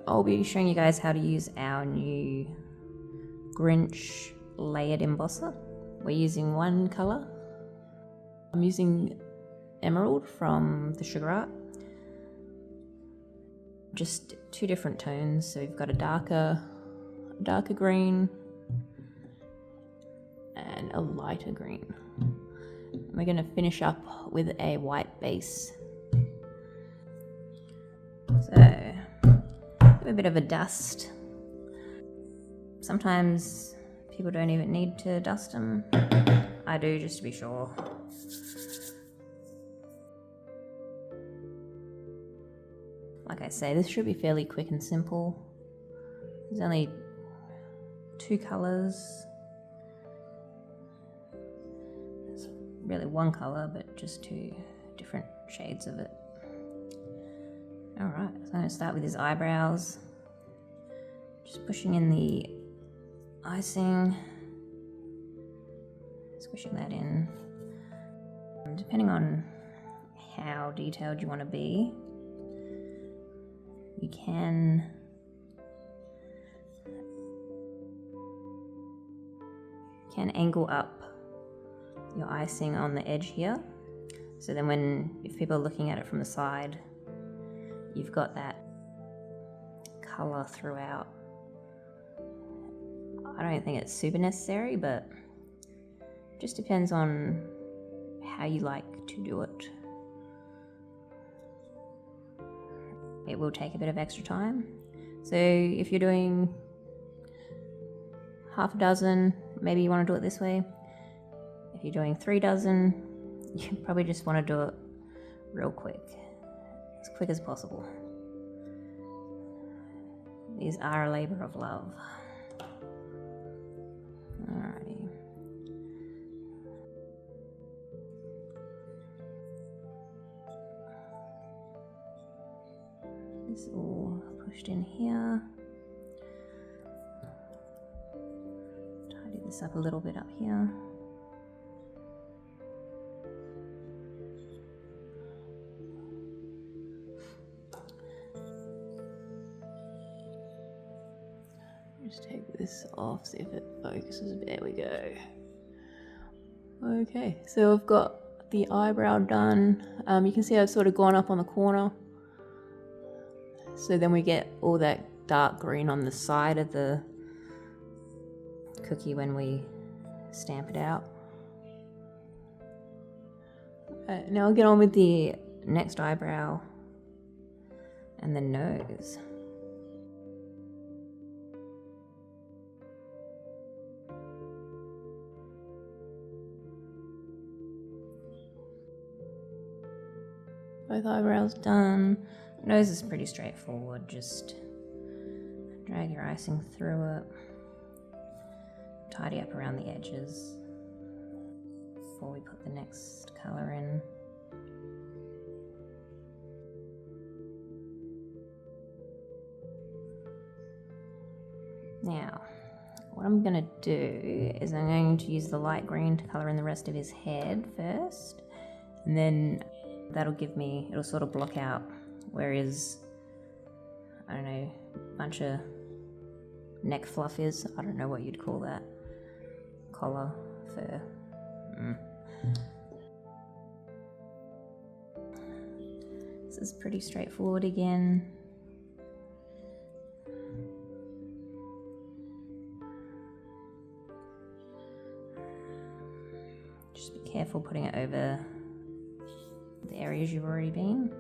I'll be showing you guys how to use our new Grinch Layered Embosser. We're using one colour. I'm using Emerald from the Sugar Art. Just two different tones, so we've got a darker green and a lighter green. We're going to finish up with a white base. So, give a bit of a dust. Sometimes people don't even need to dust them. I do, just to be sure. Like I say, this should be fairly quick and simple. There's only two colours. It's really one colour, but just two different shades of it. Alright, so I'm going to start with his eyebrows. Just pushing in the icing, squishing that in. And depending on how detailed you want to be, you can angle up your icing on the edge here. So then if people are looking at it from the side, you've got that colour throughout. I don't think it's super necessary, but it just depends on how you like to do it. It will take a bit of extra time. So if you're doing half a dozen, maybe you want to do it this way. If you're doing 3 dozen, you probably just want to do it real quick, as quick as possible. These are a labour of love. Alrighty. This all pushed in here. Tidy this up a little bit up here. Just take this off, see if it focuses. There we go. Okay, so I've got the eyebrow done. You can see I've sort of gone up on the corner. So then we get all that dark green on the side of the cookie when we stamp it out. Now I'll get on with the next eyebrow and the nose. Both eyebrows done. Nose is pretty straightforward, just drag your icing through it, tidy up around the edges before we put the next colour in. Now, what I'm going to do is I'm going to use the light green to colour in the rest of his head first, and then it'll sort of block out where his, I don't know, bunch of neck fluff is. I don't know what you'd call that. Collar, fur. This is pretty straightforward again. Just be careful putting it over the areas you've already been.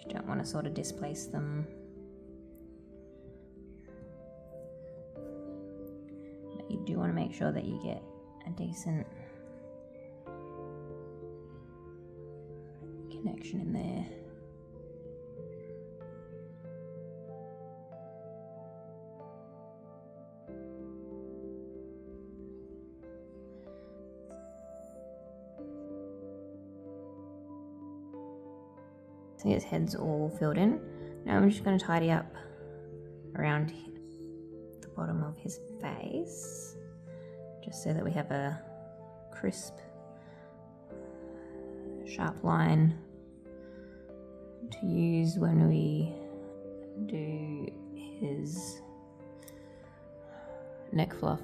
You don't want to sort of displace them. But you do want to make sure that you get a decent connection in there. So his head's all filled in. Now I'm just going to tidy up around the bottom of his face, just so that we have a crisp, sharp line to use when we do his neck fluff.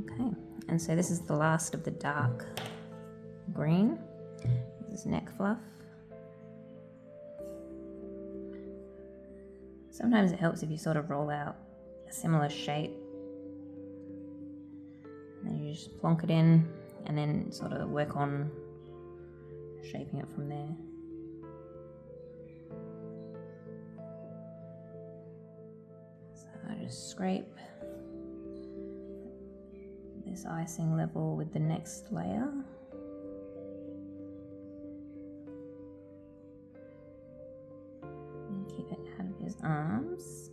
Okay, and so this is the last of the dark green. This is neck fluff. Sometimes it helps if you sort of roll out a similar shape. And then you just plonk it in and then sort of work on shaping it from there. So I just scrape this icing level with the next layer. And keep it out of his arms.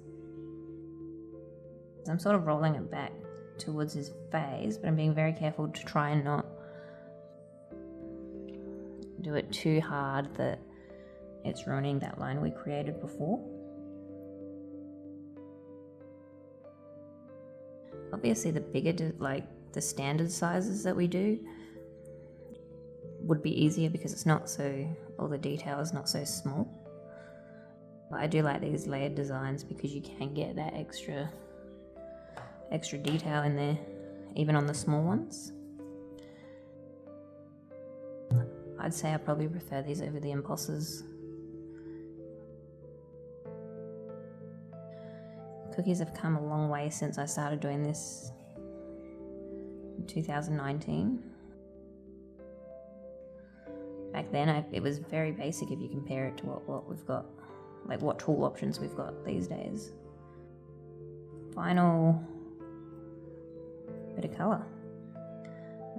I'm sort of rolling it back towards his face, but I'm being very careful to try and not do it too hard that it's ruining that line we created before. Obviously the bigger, like the standard sizes that we do would be easier because it's not so, all the detail is not so small. But I do like these layered designs because you can get that extra detail in there, even on the small ones. I'd say I probably prefer these over the embossers. Cookies have come a long way since I started doing this in 2019. Back then it was very basic if you compare it to what we've got, like what tool options we've got these days. Final bit of colour.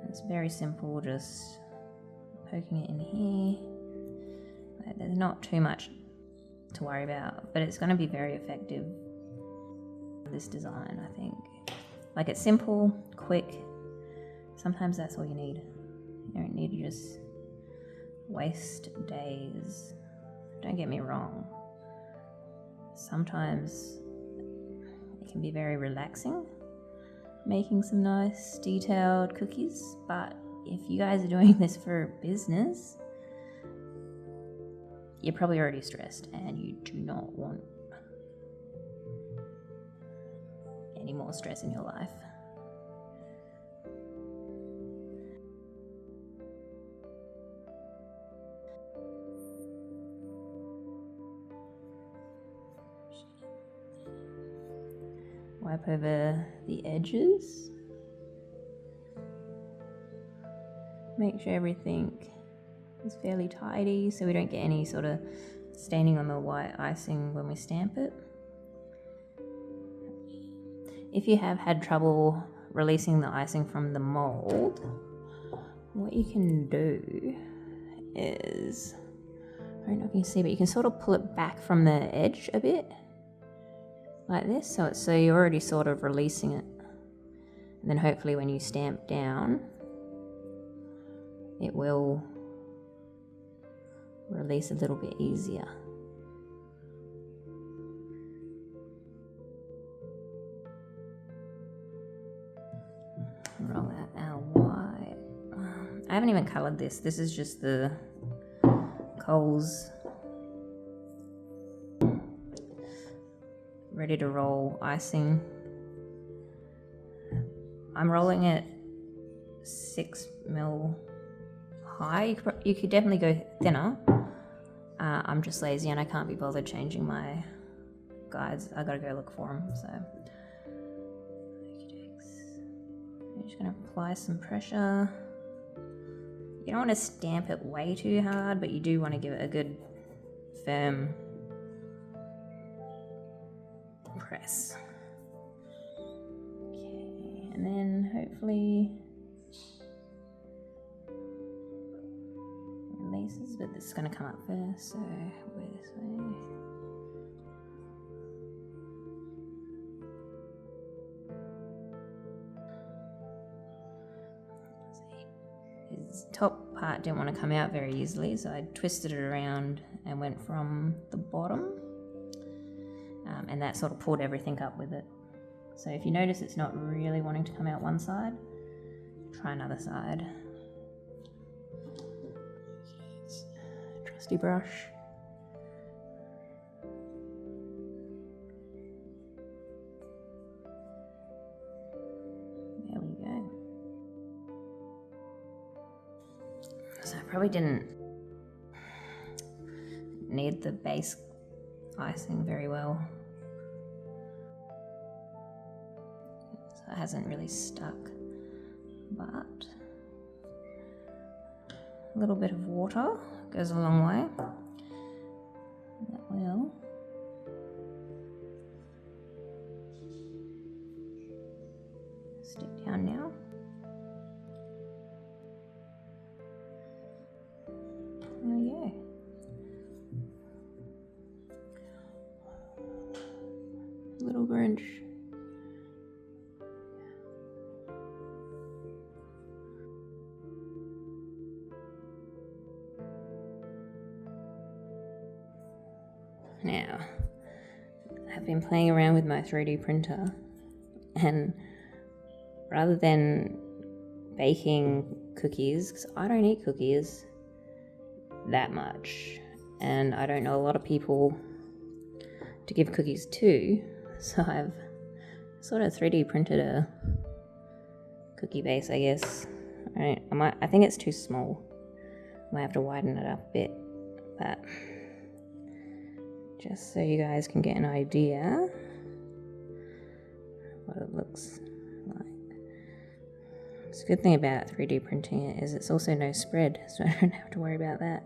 It's very simple, just poking it in here. There's not too much to worry about, but it's going to be very effective, this design, I think. Like, it's simple, quick. Sometimes that's all you need. You don't need to just waste days. Don't get me wrong. Sometimes it can be very relaxing making some nice detailed cookies, but if you guys are doing this for business, you're probably already stressed and you do not want any more stress in your life. Wipe over the edges. Make sure everything is fairly tidy so we don't get any sort of staining on the white icing when we stamp it. If you have had trouble releasing the icing from the mold, what you can do is, I don't know if you can see, but you can sort of pull it back from the edge a bit, like this, so you're already sort of releasing it. And then hopefully when you stamp down, it will release a little bit easier. Roll out our white. I haven't even coloured this. This is just the Coles ready to roll icing. I'm rolling it 6mm high. You could definitely go thinner. I'm just lazy and I can't be bothered changing my guides. I gotta go look for them. So I'm just gonna apply some pressure. You don't want to stamp it way too hard, but you do want to give it a good firm press. Okay, and then hopefully releases, but this is going to come up first, so go this way. His top part didn't want to come out very easily, so I twisted it around and went from the bottom, and that sort of pulled everything up with it. So if you notice it's not really wanting to come out one side, try another side. Trust dusty brush. There we go. So I probably didn't need the base icing very well. So it hasn't really stuck, but a little bit of water goes a long way. That will stick down now. There we go. Little Grinch. Now, I've been playing around with my 3D printer, and rather than baking cookies, because I don't eat cookies that much, and I don't know a lot of people to give cookies to, so I've sort of 3D printed a cookie base, I guess. I think it's too small. I might have to widen it up a bit, but just so you guys can get an idea what it looks like. It's a good thing about 3D printing it is it's also no spread, so I don't have to worry about that.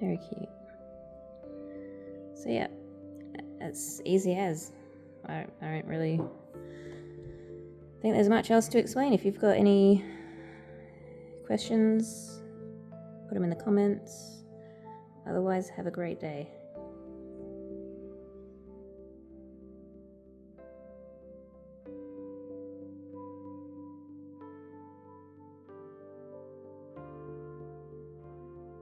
Very cute. So yeah, it's easy as. I don't really think there's much else to explain. If you've got any questions, put them in the comments. Otherwise, have a great day.